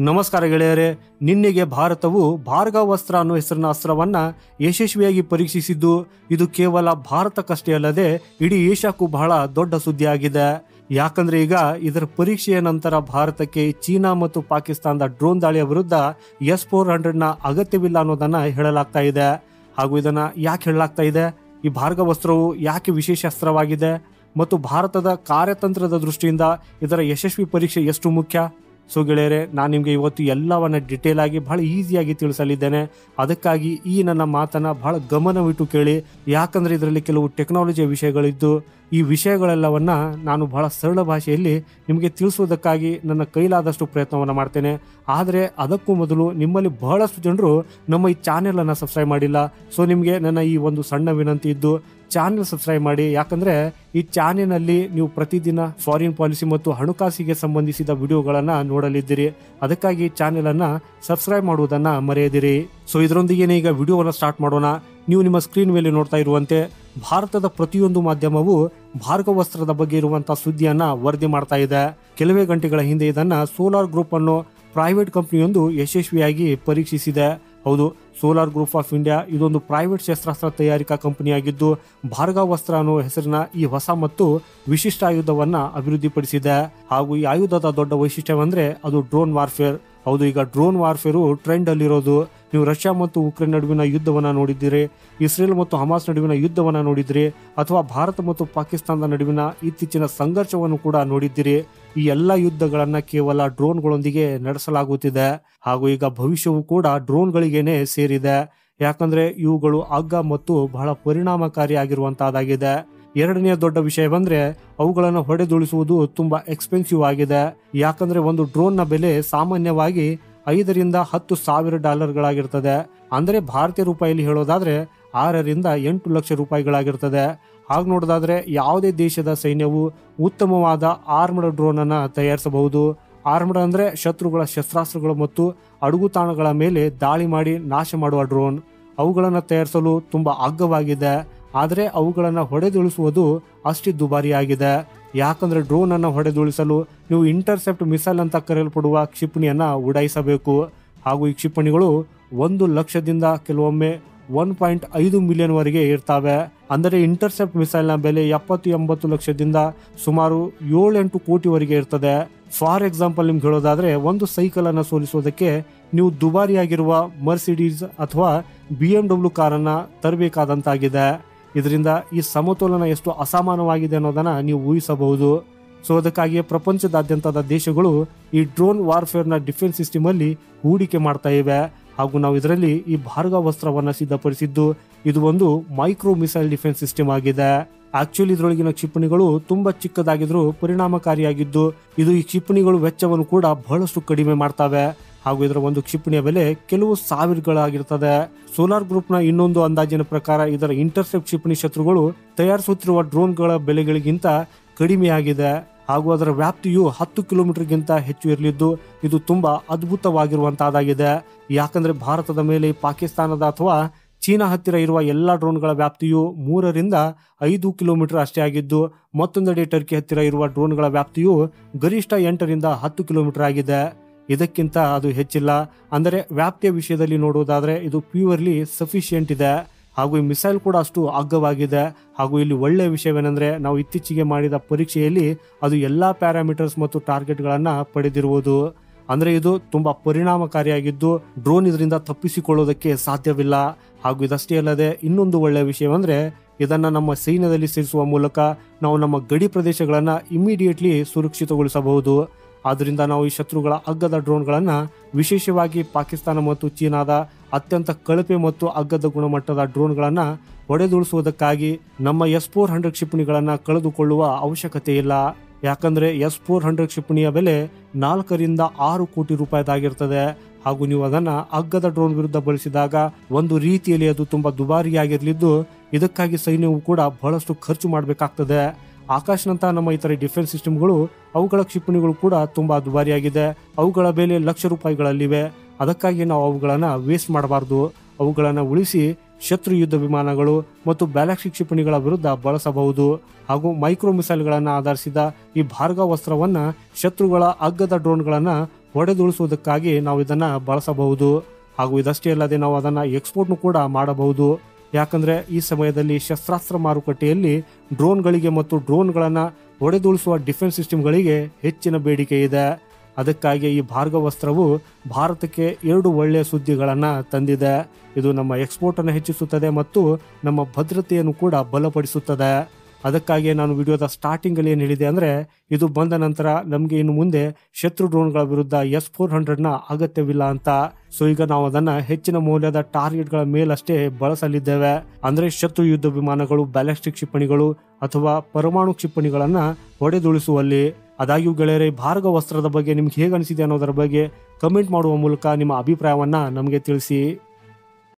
ನಮಸ್ಕಾರ ಗೆಳೆಯರೇ, ನಿನ್ನೆಗೆ ಭಾರತವು ಭಾರ್ಗವಾಸ್ತ್ರ ಅನ್ನೋ ಹೆಸರಿನ ಅಸ್ತ್ರವನ್ನ ಯಶಸ್ವಿಯಾಗಿ ಪರೀಕ್ಷಿಸಿದ್ದು ಇದು ಕೇವಲ ಭಾರತಕ್ಕಷ್ಟೇ ಅಲ್ಲದೆ ಇಡೀ ಏಷ್ಯಾಕ್ಕೂ ಬಹಳ ದೊಡ್ಡ ಸುದ್ದಿಯಾಗಿದೆ. ಯಾಕಂದ್ರೆ ಈಗ ಇದರ ಪರೀಕ್ಷೆಯ ನಂತರ ಭಾರತಕ್ಕೆ ಚೀನಾ ಮತ್ತು ಪಾಕಿಸ್ತಾನದ ಡ್ರೋನ್ ದಾಳಿಯ ವಿರುದ್ಧ S-400ನ ಅಗತ್ಯವಿಲ್ಲ ಅನ್ನೋದನ್ನ ಹೇಳಲಾಗ್ತಾ ಇದೆ. ಹಾಗೂ ಇದನ್ನ ಯಾಕೆ ಹೇಳಲಾಗ್ತಾ ಇದೆ, ಈ ಭಾರ್ಗವಾಸ್ತ್ರವು ಯಾಕೆ ವಿಶೇಷ ಅಸ್ತ್ರವಾಗಿದೆ ಮತ್ತು ಭಾರತದ ಕಾರ್ಯತಂತ್ರದ ದೃಷ್ಟಿಯಿಂದ ಇದರ ಯಶಸ್ವಿ ಪರೀಕ್ಷೆ ಎಷ್ಟು ಮುಖ್ಯ. ಸೊ ಗೆಳೆಯರೆ, ನಾನು ನಿಮಗೆ ಇವತ್ತು ಎಲ್ಲವನ್ನ ಡಿಟೇಲ್ ಆಗಿ ಬಹಳ ಈಸಿಯಾಗಿ ತಿಳಿಸಲಿದ್ದೇನೆ. ಅದಕ್ಕಾಗಿ ಈ ನನ್ನ ಮಾತನ್ನ ಬಹಳ ಗಮನವಿಟ್ಟು ಕೇಳಿ, ಯಾಕಂದ್ರೆ ಇದರಲ್ಲಿ ಕೆಲವು ಟೆಕ್ನಾಲಜಿಯ ವಿಷಯಗಳಿದ್ದು ಈ ವಿಷಯಗಳೆಲ್ಲವನ್ನ ನಾನು ಬಹಳ ಸರಳ ಭಾಷೆಯಲ್ಲಿ ನಿಮಗೆ ತಿಳಿಸುವುದಕ್ಕಾಗಿ ನನ್ನ ಕೈಲಾದಷ್ಟು ಪ್ರಯತ್ನವನ್ನು ಮಾಡ್ತೇನೆ. ಆದರೆ ಅದಕ್ಕೂ ಮೊದಲು ನಿಮ್ಮಲ್ಲಿ ಬಹಳಷ್ಟು ಜನರು ನಮ್ಮ ಈ ಚಾನೆಲನ್ನು ಸಬ್ಸ್ಕ್ರೈಬ್ ಮಾಡಿಲ್ಲ. ಸೊ ನಿಮಗೆ ನನ್ನ ಈ ಒಂದು ಸಣ್ಣ ವಿನಂತಿ ಇದ್ದು ಚಾನೆಲ್ ಸಬ್ಸ್ಕ್ರೈಬ್ ಮಾಡಿ. ಯಾಕಂದ್ರೆ ಈ ಚಾನೆಲ್ನಲ್ಲಿ ನೀವು ಪ್ರತಿದಿನ ಫಾರಿನ್ ಪಾಲಿಸಿ ಮತ್ತು ಹಣಕಾಸಿಗೆ ಸಂಬಂಧಿಸಿದ ವಿಡಿಯೋಗಳನ್ನ ನೋಡಲಿದ್ದೀರಿ. ಅದಕ್ಕಾಗಿ ಚಾನೆಲ್ ಅನ್ನ ಸಬ್ಸ್ಕ್ರೈಬ್ ಮಾಡುವುದನ್ನ ಮರೆಯದಿರಿ. ಸೊ ಇದರೊಂದಿಗೆ ಈಗ ವಿಡಿಯೋವನ್ನು ಸ್ಟಾರ್ಟ್ ಮಾಡೋಣ. ನೀವು ನಿಮ್ಮ ಸ್ಕ್ರೀನ್ ಮೇಲೆ ನೋಡ್ತಾ ಇರುವಂತೆ ಭಾರತದ ಪ್ರತಿಯೊಂದು ಮಾಧ್ಯಮವು ಭಾರ್ಗವಾಸ್ತ್ರದ ಬಗ್ಗೆ ಇರುವಂತಹ ಸುದ್ದಿಯನ್ನ ವರದಿ ಮಾಡ್ತಾ ಇದೆ. ಕೆಲವೇ ಗಂಟೆಗಳ ಹಿಂದೆ ಇದನ್ನ ಸೋಲಾರ್ ಗ್ರೂಪ್ ಅನ್ನೋ ಪ್ರೈವೇಟ್ ಕಂಪನಿಯೊಂದು ಯಶಸ್ವಿಯಾಗಿ ಪರೀಕ್ಷಿಸಿದೆ. ಹೌದು, ಸೋಲಾರ್ ಗ್ರೂಪ್ ಆಫ್ ಇಂಡಿಯಾ ಇದೊಂದು ಪ್ರೈವೇಟ್ ಶಸ್ತ್ರಾಸ್ತ್ರ ತಯಾರಿಕಾ ಕಂಪನಿಯಾಗಿದ್ದು ಭಾರ್ಗವಾಸ್ತ್ರ ಅನ್ನೋ ಹೆಸರಿನ ಈ ಹೊಸ ಮತ್ತು ವಿಶಿಷ್ಟ ಆಯುಧವನ್ನ ಅಭಿವೃದ್ಧಿಪಡಿಸಿದೆ. ಹಾಗೂ ಈ ಆಯುಧದ ದೊಡ್ಡ ವೈಶಿಷ್ಟ್ಯವಂದ್ರೆ ಅದು ಡ್ರೋನ್ ವಾರ್ಫೇರ್. ಹೌದು, ಈಗ ಡ್ರೋನ್ ವಾರ್ಫೇರು ಟ್ರೆಂಡ್ ಅಲ್ಲಿರೋದು. ನೀವು ರಷ್ಯಾ ಮತ್ತು ಉಕ್ರೇನ್ ನಡುವಿನ ಯುದ್ಧವನ್ನ ನೋಡಿದ್ದೀರಿ, ಇಸ್ರೇಲ್ ಮತ್ತು ಹಮಾಸ್ ನಡುವಿನ ಯುದ್ಧವನ್ನ ನೋಡಿದ್ರಿ, ಅಥವಾ ಭಾರತ ಮತ್ತು ಪಾಕಿಸ್ತಾನದ ನಡುವಿನ ಇತ್ತೀಚಿನ ಸಂಘರ್ಷವನ್ನು ಕೂಡ ನೋಡಿದ್ದೀರಿ. ಈ ಎಲ್ಲ ಯುದ್ಧಗಳನ್ನ ಕೇವಲ ಡ್ರೋನ್ಗಳೊಂದಿಗೆ ನಡೆಸಲಾಗುತ್ತಿದೆ. ಹಾಗೂ ಈಗ ಭವಿಷ್ಯವು ಕೂಡ ಡ್ರೋನ್ಗಳಿಗೇನೆ ಸೇರಿದೆ. ಯಾಕಂದ್ರೆ ಇವುಗಳು ಅಗ್ಗ ಮತ್ತು ಬಹಳ ಪರಿಣಾಮಕಾರಿಯಾಗಿರುವಂತಹದ್ದಾಗಿದೆ. ಎರಡನೆಯ ದೊಡ್ಡ ವಿಷಯ ಬಂದ್ರೆ ಅವುಗಳನ್ನು ಹೊಡೆದುಳಿಸುವುದು ತುಂಬಾ ಎಕ್ಸ್ಪೆನ್ಸಿವ್ ಆಗಿದೆ. ಯಾಕಂದ್ರೆ ಒಂದು ಡ್ರೋನ್ ನ ಬೆಲೆ ಸಾಮಾನ್ಯವಾಗಿ $5,000 ರಿಂದ $10,000 ಅಂದ್ರೆ ಭಾರತೀಯ ರೂಪಾಯಿಯಲ್ಲಿ ಹೇಳೋದಾದ್ರೆ 6 ರಿಂದ 8 ಲಕ್ಷ ರೂಪಾಯಿಗಳಾಗಿರ್ತದೆ. ಹಾಗೆ ನೋಡೋದಾದ್ರೆ ಯಾವುದೇ ದೇಶದ ಸೈನ್ಯವು ಉತ್ತಮವಾದ ಆರ್ಮಡ್ ಡ್ರೋನ್ ಅನ್ನ ತಯಾರಿಸಬಹುದು. ಆರ್ಮಡ್ ಅಂದ್ರೆ ಶತ್ರುಗಳ ಶಸ್ತ್ರಾಸ್ತ್ರಗಳು ಮತ್ತು ಅಡುಗುತಾಣಗಳ ಮೇಲೆ ದಾಳಿ ಮಾಡಿ ನಾಶ ಮಾಡುವ ಡ್ರೋನ್. ಅವುಗಳನ್ನು ತಯಾರಿಸಲು ತುಂಬಾ ಅಗ್ಗವಾಗಿದೆ. ಆದರೆ ಅವುಗಳನ್ನು ಹೊಡೆದುಳಿಸುವುದು ಅಷ್ಟೇ ದುಬಾರಿಯಾಗಿದೆ. ಯಾಕಂದ್ರೆ ಡ್ರೋನ್ ಅನ್ನ ಹೊಡೆದುಳಿಸಲು ನೀವು ಇಂಟರ್ಸೆಪ್ಟ್ ಮಿಸೈಲ್ ಅಂತ ಕರೆಯಲ್ಪಡುವ ಕ್ಷಿಪಣಿಯನ್ನ ಉಡಾಯಿಸಬೇಕು. ಹಾಗೂ ಈ ಕ್ಷಿಪಣಿಗಳು 1 ಲಕ್ಷದಿಂದ ಕೆಲವೊಮ್ಮೆ 1.5 ಮಿಲಿಯನ್ ವರೆಗೆ ಇರ್ತವೆ. ಅಂದರೆ ಇಂಟರ್ಸೆಪ್ಟ್ ಮಿಸೈಲ್ ನ ಬೆಲೆ 70-80 ಲಕ್ಷದಿಂದ ಸುಮಾರು 7-8 ಕೋಟಿವರೆಗೆ ಇರ್ತದೆ. ಫಾರ್ ಎಕ್ಸಾಂಪಲ್ ನಿಮ್ಗೆ ಹೇಳೋದಾದ್ರೆ ಒಂದು ಸೈಕಲ್ ಅನ್ನ ಸೋಲಿಸೋದಕ್ಕೆ ನೀವು ದುಬಾರಿಯಾಗಿರುವ ಮರ್ಸಿಡೀಸ್ ಅಥವಾ BMW ಕಾರನ್ನ ತರಬೇಕಾದಂತಾಗಿದೆ. ಇದರಿಂದ ಈ ಸಮತೋಲನ ಎಷ್ಟು ಅಸಮಾನವಾಗಿದೆ ಅನ್ನೋದನ್ನ ನೀವು ಊಹಿಸಬಹುದು. ಸೊ ಅದಕ್ಕಾಗಿ ಪ್ರಪಂಚದಾದ್ಯಂತದ ದೇಶಗಳು ಈ ಡ್ರೋನ್ ವಾರ್ಫೇರ್ ನ ಡಿಫೆನ್ಸ್ ಸಿಸ್ಟಮ್ ಅಲ್ಲಿ ಹೂಡಿಕೆ ಮಾಡ್ತಾ ಇವೆ. ಹಾಗೂ ನಾವು ಇದರಲ್ಲಿ ಈ ಭಾರ್ಗವಾಸ್ತ್ರವನ್ನ ಸಿದ್ಧಪಡಿಸಿದ್ದು ಇದು ಒಂದು ಮೈಕ್ರೋ ಮಿಸೈಲ್ ಡಿಫೆನ್ಸ್ ಸಿಸ್ಟಮ್ ಆಗಿದೆ. ಆಕ್ಚುಲಿ ಇದರೊಳಗಿನ ಕ್ಷಿಪಣಿಗಳು ತುಂಬಾ ಚಿಕ್ಕದಾಗಿದ್ರು ಪರಿಣಾಮಕಾರಿಯಾಗಿದ್ದು ಇದು ಈ ಕ್ಷಿಪಣಿಗಳು ವೆಚ್ಚವನ್ನು ಕೂಡ ಬಹಳಷ್ಟು ಕಡಿಮೆ ಮಾಡ್ತವೆ. ಹಾಗೂ ಇದರ ಒಂದು ಕ್ಷಿಪಣಿಯ ಬೆಲೆ ಕೆಲವು ಸಾವಿರಗಳಾಗಿರ್ತದೆ. ಸೋಲಾರ್ ಗ್ರೂಪ್ ನ ಇನ್ನೊಂದು ಅಂದಾಜಿನ ಪ್ರಕಾರ ಇದರ ಇಂಟರ್ಸೆಪ್ಟ್ ಕ್ಷಿಪಣಿ ಶತ್ರುಗಳು ತಯಾರಿಸುತ್ತಿರುವ ಡ್ರೋನ್ಗಳ ಬೆಲೆಗಳಿಗಿಂತ ಕಡಿಮೆಯಾಗಿದೆ. ಹಾಗೂ ಅದರ ವ್ಯಾಪ್ತಿಯು 10 ಕಿಲೋಮೀಟರ್ಗಿಂತ ಹೆಚ್ಚು ಇರಲಿದ್ದು ಇದು ತುಂಬಾ ಅದ್ಭುತವಾಗಿರುವಂತಹದ್ದಾಗಿದೆ. ಯಾಕಂದ್ರೆ ಭಾರತದ ಮೇಲೆ ಪಾಕಿಸ್ತಾನದ ಅಥವಾ ಚೀನಾ ಹತ್ತಿರ ಇರುವ ಎಲ್ಲಾ ಡ್ರೋನ್ಗಳ ವ್ಯಾಪ್ತಿಯು 3 ರಿಂದ 5 ಕಿಲೋಮೀಟರ್ ಅಷ್ಟೇ ಆಗಿದ್ದು ಮತ್ತೊಂದೆಡೆ ಟರ್ಕಿ ಹತ್ತಿರ ಇರುವ ಡ್ರೋನ್ಗಳ ವ್ಯಾಪ್ತಿಯು ಗರಿಷ್ಠ 8 ರಿಂದ 10 ಕಿಲೋಮೀಟರ್ ಆಗಿದೆ. ಇದಕ್ಕಿಂತ ಅದು ಹೆಚ್ಚಿಲ್ಲ. ಅಂದರೆ ವ್ಯಾಪ್ತಿಯ ವಿಷಯದಲ್ಲಿ ನೋಡುವುದಾದ್ರೆ ಇದು ಪ್ಯೂರ್ಲಿ ಸಫಿಶಿಯೆಂಟ್ ಇದೆ. ಹಾಗೂ ಈ ಮಿಸೈಲ್ ಕೂಡ ಅಷ್ಟು ಅಗ್ಗವಾಗಿದೆ. ಹಾಗೂ ಇಲ್ಲಿ ಒಳ್ಳೆಯ ವಿಷಯವೇನೆಂದ್ರೆ ನಾವು ಇತ್ತೀಚೆಗೆ ಮಾಡಿದ ಪರೀಕ್ಷೆಯಲ್ಲಿ ಅದು ಎಲ್ಲಾ ಪ್ಯಾರಾಮೀಟರ್ಸ್ ಮತ್ತು ಟಾರ್ಗೆಟ್ಗಳನ್ನ ಪಡೆದಿರುವುದು. ಅಂದ್ರೆ ಇದು ತುಂಬಾ ಪರಿಣಾಮಕಾರಿಯಾಗಿದ್ದು ಡ್ರೋನ್ ಇದರಿಂದ ತಪ್ಪಿಸಿಕೊಳ್ಳೋದಕ್ಕೆ ಸಾಧ್ಯವಿಲ್ಲ. ಹಾಗೂ ಇದಷ್ಟೇ ಅಲ್ಲದೆ ಇನ್ನೊಂದು ಒಳ್ಳೆಯ ವಿಷಯವಂದ್ರೆ ಇದನ್ನ ನಮ್ಮ ಸೈನ್ಯದಲ್ಲಿ ಸೇರಿಸುವ ಮೂಲಕ ನಾವು ನಮ್ಮ ಗಡಿ ಪ್ರದೇಶಗಳನ್ನ ಇಮಿಡಿಯೇಟ್ಲಿ ಸುರಕ್ಷಿತಗೊಳಿಸಬಹುದು. ಆದ್ರಿಂದ ನಾವು ಈ ಶತ್ರುಗಳ ಅಗ್ಗದ ಡ್ರೋನ್ಗಳನ್ನ ವಿಶೇಷವಾಗಿ ಪಾಕಿಸ್ತಾನ ಮತ್ತು ಚೀನಾದ ಅತ್ಯಂತ ಕಳಪೆ ಮತ್ತು ಅಗ್ಗದ ಗುಣಮಟ್ಟದ ಡ್ರೋನ್ಗಳನ್ನ ಹೊಡೆದುಳಿಸುವುದಕ್ಕಾಗಿ ನಮ್ಮ S-400 ಕ್ಷಿಪಣಿಗಳನ್ನ ಕಳೆದುಕೊಳ್ಳುವ ಅವಶ್ಯಕತೆ ಇಲ್ಲ. ಯಾಕಂದ್ರೆ S-400 ಕ್ಷಿಪಣಿಯ ಬೆಲೆ 4 ರಿಂದ 6 ಕೋಟಿ ರೂಪಾಯಿದಾಗಿರ್ತದೆ. ಹಾಗೂ ನೀವು ಅದನ್ನ ಅಗ್ಗದ ಡ್ರೋನ್ ವಿರುದ್ಧ ಬಳಸಿದಾಗ ಒಂದು ರೀತಿಯಲ್ಲಿ ಅದು ತುಂಬಾ ದುಬಾರಿಯಾಗಿರ್ಲಿದ್ದು ಇದಕ್ಕಾಗಿ ಸೈನ್ಯವು ಕೂಡ ಬಹಳಷ್ಟು ಖರ್ಚು ಮಾಡಬೇಕಾಗ್ತದೆ. ಆಕಾಶ್ನಂತಹ ನಮ್ಮ ಇತರ ಡಿಫೆನ್ಸ್ ಸಿಸ್ಟಮ್ಗಳು ಅವುಗಳ ಕ್ಷಿಪಣಿಗಳು ಕೂಡ ತುಂಬಾ ದುಬಾರಿಯಾಗಿದೆ. ಅವುಗಳ ಬೆಲೆ ಲಕ್ಷ ರೂಪಾಯಿಗಳಲ್ಲಿವೆ. ಅದಕ್ಕಾಗಿ ನಾವು ಅವುಗಳನ್ನ ವೇಸ್ಟ್ ಮಾಡಬಾರ್ದು. ಅವುಗಳನ್ನ ಉಳಿಸಿ ಶತ್ರು ಯುದ್ಧ ವಿಮಾನಗಳು ಮತ್ತು ಬ್ಯಾಲಿಸ್ಟಿಕ್ ಕ್ಷಿಪಣಿಗಳ ವಿರುದ್ಧ ಬಳಸಬಹುದು. ಹಾಗೂ ಮೈಕ್ರೋ ಮಿಸೈಲ್ಗಳನ್ನು ಆಧರಿಸಿದ ಈ ಭಾರ್ಗವಾಸ್ತ್ರವನ್ನ ಶತ್ರುಗಳ ಅಗ್ಗದ ಡ್ರೋನ್ಗಳನ್ನ ಹೊಡೆದುಳಿಸುವುದಕ್ಕಾಗಿ ನಾವು ಇದನ್ನ ಬಳಸಬಹುದು. ಹಾಗೂ ಇದಷ್ಟೇ ಅಲ್ಲದೆ ನಾವು ಅದನ್ನ ಎಕ್ಸ್ಪೋರ್ಟ್ನು ಕೂಡ ಮಾಡಬಹುದು. ಯಾಕಂದ್ರೆ ಈ ಸಮಯದಲ್ಲಿ ಶಸ್ತ್ರಾಸ್ತ್ರ ಮಾರುಕಟ್ಟೆಯಲ್ಲಿ ಡ್ರೋನ್ಗಳಿಗೆ ಮತ್ತು ಡ್ರೋನ್ಗಳನ್ನ ಹೊಡೆದುಳಿಸುವ ಡಿಫೆನ್ಸ್ ಸಿಸ್ಟಮ್ಗಳಿಗೆ ಹೆಚ್ಚಿನ ಬೇಡಿಕೆ ಇದೆ. ಅದಕ್ಕಾಗಿ ಈ ಭಾರ್ಗವಾಸ್ತ್ರವು ಭಾರತಕ್ಕೆ 2 ಒಳ್ಳೆಯ ಸುದ್ದಿಗಳನ್ನ ತಂದಿದೆ. ಇದು ನಮ್ಮ ಎಕ್ಸ್ಪೋರ್ಟ್ ಅನ್ನು ಹೆಚ್ಚಿಸುತ್ತದೆ ಮತ್ತು ನಮ್ಮ ಭದ್ರತೆಯನ್ನು ಕೂಡ ಬಲಪಡಿಸುತ್ತದೆ. ಅದಕ್ಕಾಗಿ ನಾನು ವಿಡಿಯೋದ ಸ್ಟಾರ್ಟಿಂಗ್ ಅಲ್ಲಿ ಏನು ಹೇಳಿದೆ ಅಂದ್ರೆ, ಇದು ಬಂದ ನಂತರ ನಮ್ಗೆ ಇನ್ನು ಮುಂದೆ ಶತ್ರು ಡ್ರೋನ್ಗಳ ವಿರುದ್ಧ S-400 ಅಗತ್ಯವಿಲ್ಲ ಅಂತ. ಸೊ ಈಗ ನಾವು ಅದನ್ನ ಹೆಚ್ಚಿನ ಮೌಲ್ಯದ ಟಾರ್ಗೆಟ್ಗಳ ಮೇಲಷ್ಟೇ ಬಳಸಲಿದ್ದೇವೆ. ಅಂದ್ರೆ ಶತ್ರು ಯುದ್ಧ ವಿಮಾನಗಳು, ಬ್ಯಾಲಿಸ್ಟಿಕ್ ಕ್ಷಿಪಣಿಗಳು ಅಥವಾ ಪರಮಾಣು ಕ್ಷಿಪಣಿಗಳನ್ನ ಹೊಡೆದುಳಿಸುವಲ್ಲಿ. ಆದಾಗ್ಯೂ ಗೆಳೆಯರೆ, ಭಾರ್ಗವಾಸ್ತ್ರದ ಬಗ್ಗೆ ನಿಮ್ಗೆ ಹೇಗೆ ಅನಿಸಿದೆ ಅನ್ನೋದರ ಬಗ್ಗೆ ಕಮೆಂಟ್ ಮಾಡುವ ಮೂಲಕ ನಿಮ್ಮ ಅಭಿಪ್ರಾಯವನ್ನ ನಮಗೆ ತಿಳಿಸಿ.